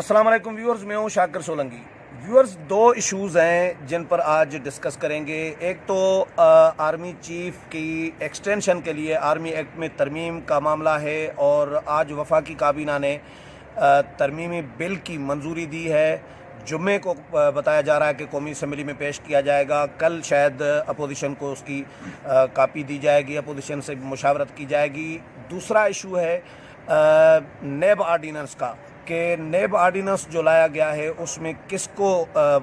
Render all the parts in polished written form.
السلام علیکم ویورز، میں ہوں شاکر سولنگی۔ ویورز، دو ایشوز ہیں جن پر آج ڈسکس کریں گے۔ ایک تو آرمی چیف کی ایکسٹینشن کے لیے آرمی ایکٹ میں ترمیم کا معاملہ ہے، اور آج وفاقی کابینہ نے ترمیمی بل کی منظوری دی ہے۔ جمعے کو بتایا جا رہا ہے کہ قومی اسمبلی میں پیش کیا جائے گا۔ کل شاید اپوزیشن کو اس کی کاپی دی جائے گی، اپوزیشن سے مشاورت کی جائے گی۔ دوسرا ایشو ہے نیب آرڈیننس کا، کہ نیب آرڈیننس جو لایا گیا ہے اس میں کس کو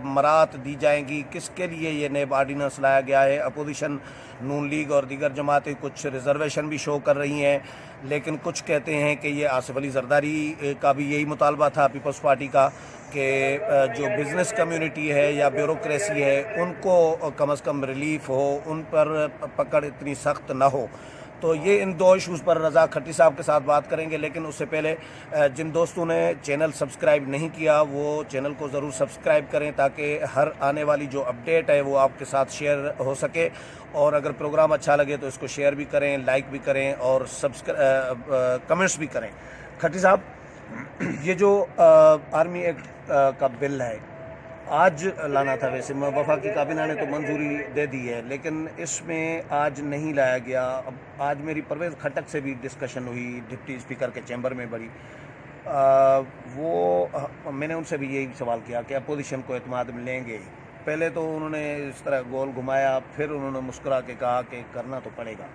مراعات دی جائیں گی، کس کے لیے یہ نیب آرڈیننس لایا گیا ہے۔ اپوزیشن نون لیگ اور دیگر جماعتیں کچھ ریزرویشن بھی شو کر رہی ہیں، لیکن کچھ کہتے ہیں کہ یہ آصف علی زرداری کا بھی یہی مطالبہ تھا پیپلز پارٹی کا، کہ جو بزنس کمیونٹی ہے یا بیوروکریسی ہے ان کو کم از کم ریلیف ہو، ان پر پکڑ اتنی سخت نہ ہو۔ تو یہ ان دو ایشوز پر رضا کھٹی صاحب کے ساتھ بات کریں گے، لیکن اس سے پہلے جن دوستوں نے چینل سبسکرائب نہیں کیا وہ چینل کو ضرور سبسکرائب کریں، تاکہ ہر آنے والی جو اپڈیٹ ہے وہ آپ کے ساتھ شیئر ہو سکے۔ اور اگر پروگرام اچھا لگے تو اس کو شیئر بھی کریں، لائک بھی کریں اور کمنٹس بھی کریں۔ کھٹی صاحب، یہ جو آرمی ایکٹ کا بل ہے آج لانا تھا، ویسے وفاقی کابینہ نے تو منظوری دے دی ہے، لیکن اس میں آج نہیں لایا گیا۔ اب آج میری پرویز کھٹک سے بھی ڈسکشن ہوئی ڈپٹی اسپیکر کے چیمبر میں بڑی، میں نے ان سے بھی یہی سوال کیا کہ اپوزیشن کو اعتماد میں لیں گے۔ پہلے تو انہوں نے اس طرح گول گھمایا، پھر انہوں نے مسکرا کے کہا کہ کرنا تو پڑے گا۔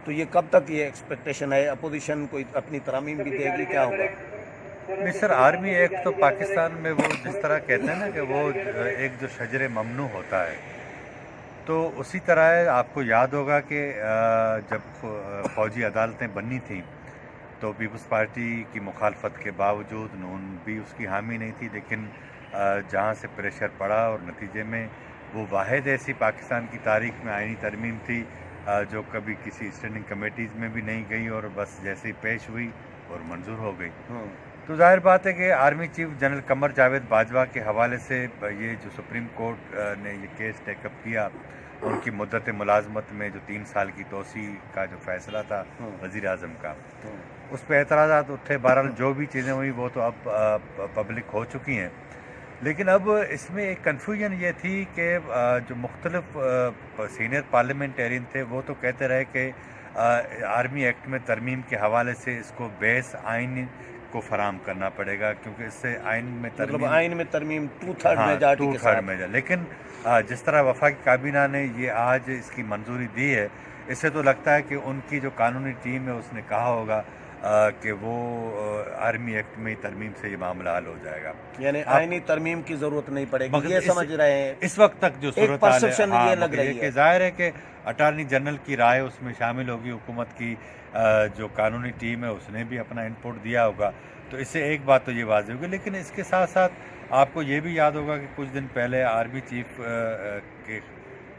تو یہ کب تک یہ ایکسپیکٹیشن ہے؟ اپوزیشن کوئی اپنی ترامیم بھی دے گی، کیا ہوگا؟ نہیں سر، آرمی ایکٹ تو پاکستان میں وہ جس طرح کہتے ہیں نا کہ وہ ایک جو شجر ممنوع ہوتا ہے، تو اسی طرح ہے۔ آپ کو یاد ہوگا کہ جب فوجی عدالتیں بنی تھیں تو پیپلز پارٹی کی مخالفت کے باوجود نون بھی اس کی حامی نہیں تھی، لیکن جہاں سے پریشر پڑا اور نتیجے میں وہ واحد ایسی پاکستان کی تاریخ میں آئینی ترمیم تھی جو کبھی کسی اسٹینڈنگ کمیٹیز میں بھی نہیں گئی، اور بس جیسے ہی پیش ہوئی اور منظور ہو گئی۔ تو ظاہر بات ہے کہ army chief general Qamar Javed Bajwa کے حوالے سے یہ جو سپریم کورٹ نے یہ کیس ٹیک اپ کیا، ان کی مدت ملازمت میں جو 3 سال کی توسیع کا جو فیصلہ تھا وزیر اعظم کا، اس پہ اعتراضات اٹھے۔ بہرحال جو بھی چیزیں ہوئی وہ تو اب پبلک ہو چکی ہیں، لیکن اب اس میں ایک کنفیوژن یہ تھی کہ جو مختلف سینئر پارلیمنٹیرین تھے وہ تو کہتے رہے کہ آرمی ایکٹ میں ترمیم کے حوالے سے اس کو بیس آئین کو فراہم کرنا پڑے گا، کیونکہ اس سے آئین میں ترمیم 2/3 میجارٹی کے ساتھ میں جا۔ لیکن جس طرح وفاقی کابینہ نے یہ آج اس کی منظوری دی ہے، اس سے تو لگتا ہے کہ ان کی جو قانونی ٹیم ہے اس نے کہا ہوگا کہ وہ آرمی ایکٹ میں ترمیم سے یہ معاملہ حل ہو جائے گا، یعنی آئینی ترمیم کی ضرورت نہیں پڑے گی، یہ سمجھ رہے ہیں اس وقت تک جو صورت حال ہے۔ یہ لگ رہی ہے کہ ظاہر ہے کہ اٹارنی جنرل کی رائے اس میں شامل ہوگی، حکومت کی جو قانونی ٹیم ہے اس نے بھی اپنا ان پٹ دیا ہوگا، تو اس سے ایک بات تو یہ واضح ہوگی۔ لیکن اس کے ساتھ ساتھ آپ کو یہ بھی یاد ہوگا کہ کچھ دن پہلے آرمی چیف کے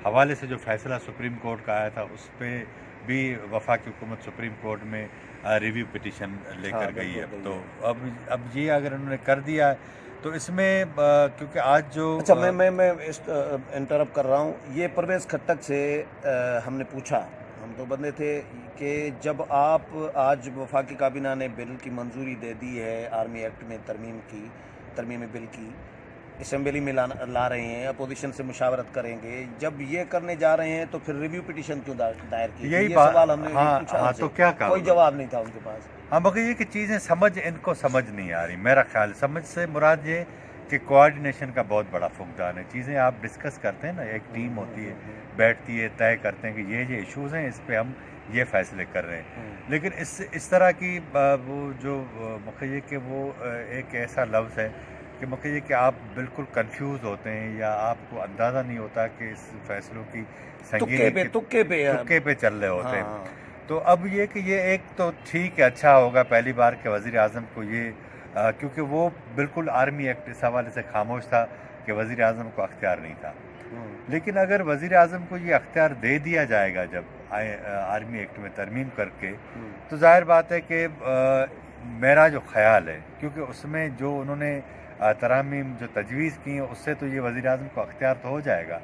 حوالے سے جو فیصلہ سپریم کورٹ کا آیا تھا، اس پہ بھی وفاقی حکومت سپریم کورٹ میں ریویو پٹیشن لے کر گئی ہے۔ تو اب یہ اگر انہوں نے کر دیا ہے تو اس میں کیونکہ آج جو میں انٹرپٹ کر رہا ہوں، یہ پرویز کھٹک سے ہم نے پوچھا، ہم تو بندے تھے، کہ جب آپ آج وفاقی کابینہ نے بل کی منظوری دے دی ہے، آرمی ایکٹ میں ترمیمی بل کی اسمبلی میں لا رہے ہیں، اپوزیشن سے مشاورت کریں گے، جب یہ کرنے جا رہے ہیں تو پھر ریویو پٹیشن کیوں دائر کی؟ یہی سوال ہم نے پوچھا، تو کیا کہا؟ کوئی جواب نہیں تھا ان کے پاس۔ ہاں، مگر یہ کہ چیزیں ان کو سمجھ نہیں آ رہی۔ میرا خیال سمجھ سے مراد یہ کہ کوآرڈینیشن کا بہت بڑا فقدان ہے۔ چیزیں آپ ڈسکس کرتے ہیں نا، ایک ٹیم ہوتی ہے، بیٹھتی ہے، طے کرتے ہیں کہ یہ ایشوز ہیں، اس پہ ہم یہ فیصلے کر رہے ہیں، لیکن اس طرح کی وہ جو یہ کہ وہ ایک ایسا لفظ ہے کہ یہ کہ آپ بالکل کنفیوز ہوتے ہیں، یا آپ کو اندازہ نہیں ہوتا کہ اس فیصلوں کی سنگینی تکے پہ چل رہے ہوتے ہیں۔ تو اب یہ کہ یہ ایک تو ٹھیک ہے، اچھا ہوگا پہلی بار کہ وزیر اعظم کو یہ، کیونکہ وہ بالکل آرمی ایکٹ اس حوالے سے خاموش تھا کہ وزیر اعظم کو اختیار نہیں تھا، لیکن اگر وزیر اعظم کو یہ اختیار دے دیا جائے گا جب آرمی ایکٹ میں ترمیم کر کے، تو ظاہر بات ہے کہ میرا جو خیال ہے، کیونکہ اس میں جو انہوں نے ترامیم جو تجویز کی ہیں اس سے تو یہ وزیر اعظم کو اختیار تو ہو جائے گا،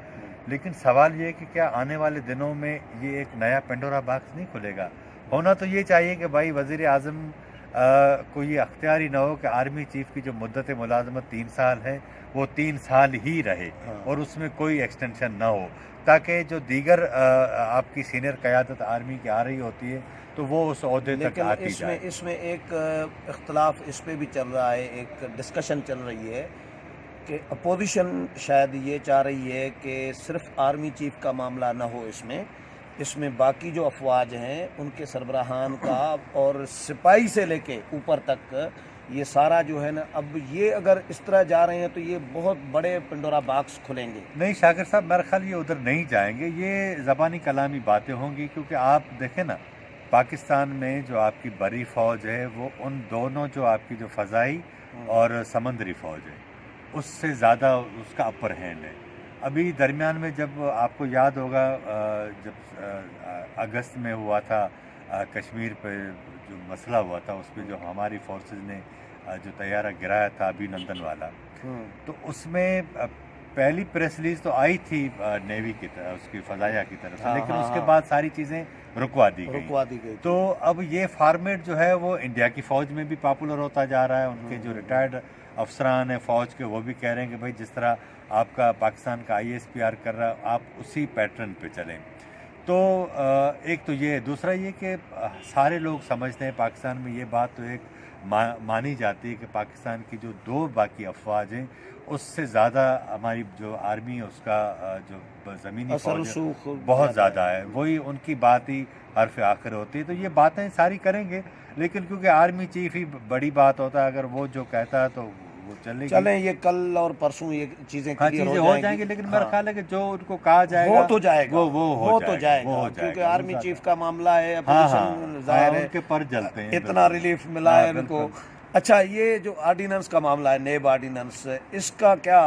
لیکن سوال یہ کہ کیا آنے والے دنوں میں یہ ایک نیا پینڈورا باکس نہیں کھلے گا؟ ہونا تو یہ چاہیے کہ بھائی وزیر اعظم کوئی یہ اختیاری نہ ہو کہ آرمی چیف کی جو مدت ملازمت 3 سال ہے وہ 3 سال ہی رہے اور اس میں کوئی ایکسٹینشن نہ ہو، تاکہ جو دیگر آپ کی سینئر قیادت آرمی کی آ رہی ہوتی ہے تو وہ اس عہدے تک لیکن آتی جائے۔ اس میں ایک اختلاف اس پہ بھی چل رہا ہے، ایک ڈسکشن چل رہی ہے کہ اپوزیشن شاید یہ چاہ رہی ہے کہ صرف آرمی چیف کا معاملہ نہ ہو، اس میں باقی جو افواج ہیں ان کے سربراہان کا اور سپاہی سے لے کے اوپر تک یہ سارا جو ہے نا، اب یہ اگر اس طرح جا رہے ہیں تو یہ بہت بڑے پنڈورا باکس کھلیں گے۔ نہیں شاکر صاحب، میرا خیال یہ ادھر نہیں جائیں گے، یہ زبانی کلامی باتیں ہوں گی، کیونکہ آپ دیکھیں نا پاکستان میں جو آپ کی بری فوج ہے وہ ان دونوں جو آپ کی جو فضائی اور سمندری فوج ہے اس سے زیادہ اس کا اپر ہینڈ ہے۔ ابھی درمیان میں جب آپ کو یاد ہوگا جب اگست میں ہوا تھا کشمیر پہ جو مسئلہ ہوا تھا، اس پہ جو ہماری فورسز نے جو طیارہ گرایا تھا ابھی نندن والا، تو اس میں پہلی پریس ریلیز تو آئی تھی نیوی کی طرف، اس کی فضائیہ کی طرف سے، لیکن اس کے بعد ساری چیزیں رکوا دی گئی۔ تو اب یہ فارمیٹ جو ہے وہ انڈیا کی فوج میں بھی پاپولر ہوتا جا رہا ہے، ان کے جو ریٹائرڈ افسران ہیں فوج کے وہ بھی کہہ رہے ہیں کہ بھائی جس طرح آپ کا پاکستان کا ISPR کر رہا ہے آپ اسی پیٹرن پہ چلیں۔ تو ایک تو یہ، دوسرا یہ کہ سارے لوگ سمجھتے ہیں پاکستان میں یہ بات تو ایک مانی جاتی ہے کہ پاکستان کی جو 2 باقی افواج ہیں اس سے زیادہ ہماری جو آرمی ہے اس کا جو زمینی فوج ہے بہت زیادہ ہے، وہی ان کی بات ہی حرف آخر ہوتی ہے۔ تو یہ باتیں ساری کریں گے، لیکن کیونکہ آرمی چیف ہی بڑی بات ہوتا ہے، اگر وہ جو کہتا ہے تو وہ چلیں یہ کل اور پرسوں یہ چیزیں کلیئر ہو جائیں گی، لیکن میرا خیال ہے کہ جو ان کو کہا جائے گا وہ تو جائے گا، وہ تو جائے گا، کیونکہ آرمی چیف کا معاملہ ہے، اپوزیشن ظاہر ہے ان کے پر جلتے ہیں، اتنا ریلیف ملا ہے ان کو۔ اچھا، یہ جو آرڈیننس کا معاملہ ہے، نیب آرڈیننس، اس کا کیا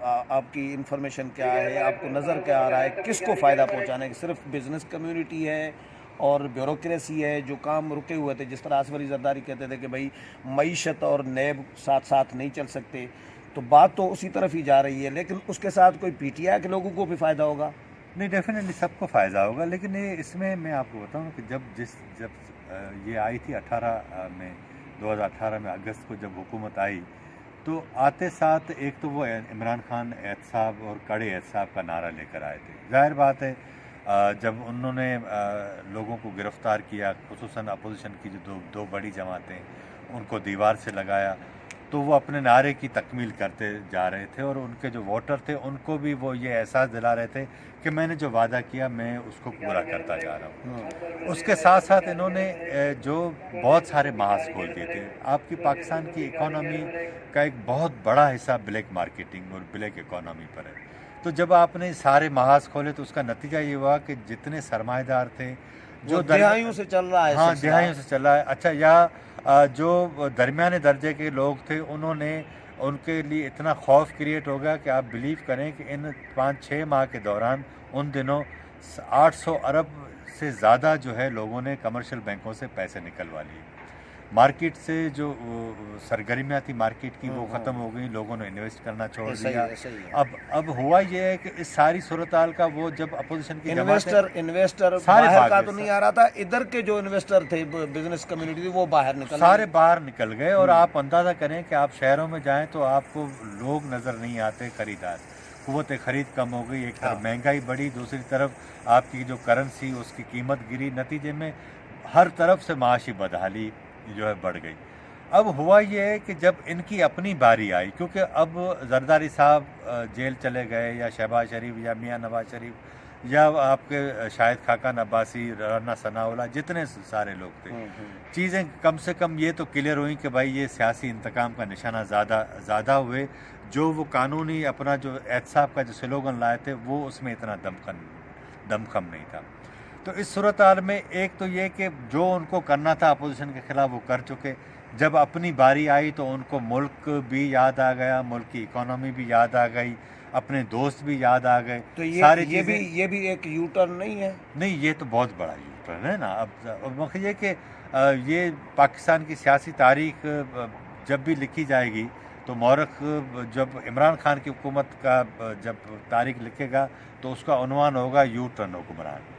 آپ کی انفارمیشن کیا ہے، آپ کو نظر کیا آ رہا ہے، کس کو فائدہ پہنچانے کی؟ صرف بزنس کمیونٹی ہے اور بیوروکریسی ہے جو کام رکے ہوئے تھے، جس طرح آصف علی زرداری کہتے تھے کہ بھائی معیشت اور نیب ساتھ ساتھ نہیں چل سکتے، تو بات تو اسی طرف ہی جا رہی ہے، لیکن اس کے ساتھ کوئی PTI کے لوگوں کو بھی فائدہ ہوگا؟ نہیں، ڈیفینیٹلی سب کو فائدہ ہوگا، لیکن اس میں میں آپ کو بتاؤں کہ جب یہ آئی تھی 2018 میں اگست کو جب حکومت آئی تو آتے ساتھ ایک تو وہ عمران خان احتساب اور کڑے احتساب کا نعرہ لے کر آئے تھے۔ ظاہر بات ہے جب انہوں نے لوگوں کو گرفتار کیا، خصوصاً اپوزیشن کی جو دو بڑی جماعتیں ان کو دیوار سے لگایا، تو وہ اپنے نعرے کی تکمیل کرتے جا رہے تھے، اور ان کے جو ووٹر تھے ان کو بھی وہ یہ احساس دلا رہے تھے کہ میں نے جو وعدہ کیا میں اس کو پورا کرتا جا رہا ہوں۔ اس کے ساتھ ساتھ انہوں نے جو بہت سارے محاذ کھول دیے تھے۔ آپ کی پاکستان کی اکانومی کا ایک بہت بڑا حصہ بلیک مارکیٹنگ اور بلیک اکانومی پر ہے، تو جب آپ نے سارے محاذ کھولے تو اس کا نتیجہ یہ ہوا کہ جتنے سرمایہ دار تھے جو دہائیوں سے چل رہا ہے، ہاں دہائیوں سے چل رہا ہے، اچھا، یا جو درمیانے درجے کے لوگ تھے انہوں نے، ان کے لیے اتنا خوف کریٹ ہو گیا کہ آپ بلیو کریں کہ ان 5-6 ماہ کے دوران ان دنوں 800 ارب سے زیادہ جو ہے لوگوں نے کمرشل بینکوں سے پیسے نکلوا لیے۔ مارکیٹ سے جو سرگرمیاں تھی مارکیٹ کی وہ ختم ہو گئی، لوگوں نے انویسٹ کرنا چھوڑ دیا۔ اب ہوا یہ ہے کہ اس ساری صورتحال کا وہ جب اپوزیشن کی انویسٹر باہر کا تو نہیں آ رہا تھا، ادھر کے جو انویسٹر تھے بزنس کمیونٹی وہ باہر سارے باہر نکل گئے، اور آپ اندازہ کریں کہ آپ شہروں میں جائیں تو آپ کو لوگ نظر نہیں آتے، خریدار، قوت خرید کم ہو گئی، ایک طرف مہنگائی بڑھی، دوسری طرف آپ کی جو کرنسی اس کی قیمت گری، نتیجے میں ہر طرف سے معاشی بدحالی جو ہے بڑھ گئی۔ اب ہوا یہ ہے کہ جب ان کی اپنی باری آئی، کیونکہ اب زرداری صاحب جیل چلے گئے، یا شہباز شریف یا میاں نواز شریف یا آپ کے شاہد خاقان عباسی، رانا ثناء اللہ، جتنے سارے لوگ تھے، چیزیں کم سے کم یہ تو کلیئر ہوئیں کہ بھائی یہ سیاسی انتقام کا نشانہ زیادہ ہوئے، جو وہ قانونی اپنا جو احتساب کا جو سلوگن لائے تھے وہ اس میں اتنا دمخم نہیں تھا۔ تو اس صورتحال میں ایک تو یہ کہ جو ان کو کرنا تھا اپوزیشن کے خلاف وہ کر چکے، جب اپنی باری آئی تو ان کو ملک بھی یاد آ گیا، ملک کی اکانومی بھی یاد آ گئی، اپنے دوست بھی یاد آ گئے، تو یہ بھی ایک یو ٹرن نہیں ہے؟ نہیں، یہ تو بہت بڑا یو ٹرن ہے نا۔ اب یہ کہ یہ پاکستان کی سیاسی تاریخ جب بھی لکھی جائے گی تو مورخ جب عمران خان کی حکومت کا جب تاریخ لکھے گا تو اس کا عنوان ہوگا یو ٹرن حکمران۔